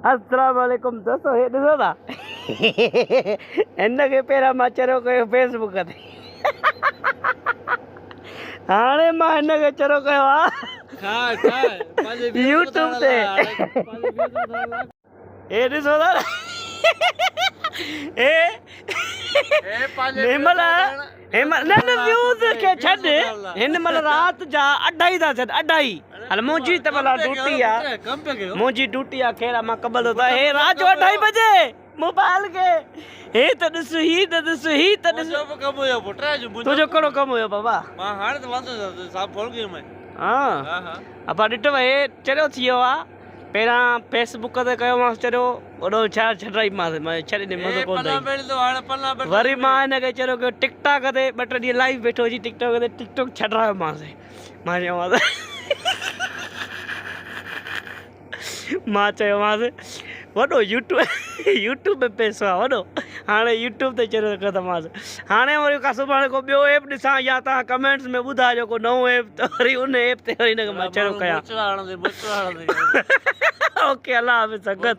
अस्सलाम वालेकुम दोस्तों हे ॾिसो था हिन खे पहिरां मां चरियो कयो फेसबुक ते हाणे मां हिन खे चरियो कयो आहे यूट्यूब ते हे ॾिसो था व्यूज़ खे छॾ हिन महिल राति जा 2:30 था थियनि 2:30 हल मुंहिंजी त भला ड्यूटी आहे मुंहिंजी ड्यूटी आहे ख़ैर मां क़बल थो हे राति जो 2:30 बजे मोबाइल खे हे त ॾिस ही त ॾिस ही त ॾिस तुंहिंजो कहिड़ो कमु हुयो बाबा हा अबा ॾिठो हे चरियो थी वियो आहे पहिरां फेसबुक ते कयोमांसि चरियो ओॾो छा छॾाईमांसि मां छॾे मज़ो कोन वरी मां हिन खे चरियो कयो टिकटॉक ते 2-3 ॾींहं लाइव वेठो हुजी टिकटॉक ते टिकटॉक छॾायोमांसि मां चयोमांसि वॾो यूट्यूब में पैसो आहे वॾो हाणे यूट्यूब ते चरियो कंदोमांसि हाणे वरी का सुभाणे को ॿियो ऐप ॾिसां या तव्हां कमेंट्स में ॿुधाइजो को नओं ऐप त वरी उन ऐप ते वरी हिनखे मां चरियो कयां ओके अलाह हाफ़िज़ संगत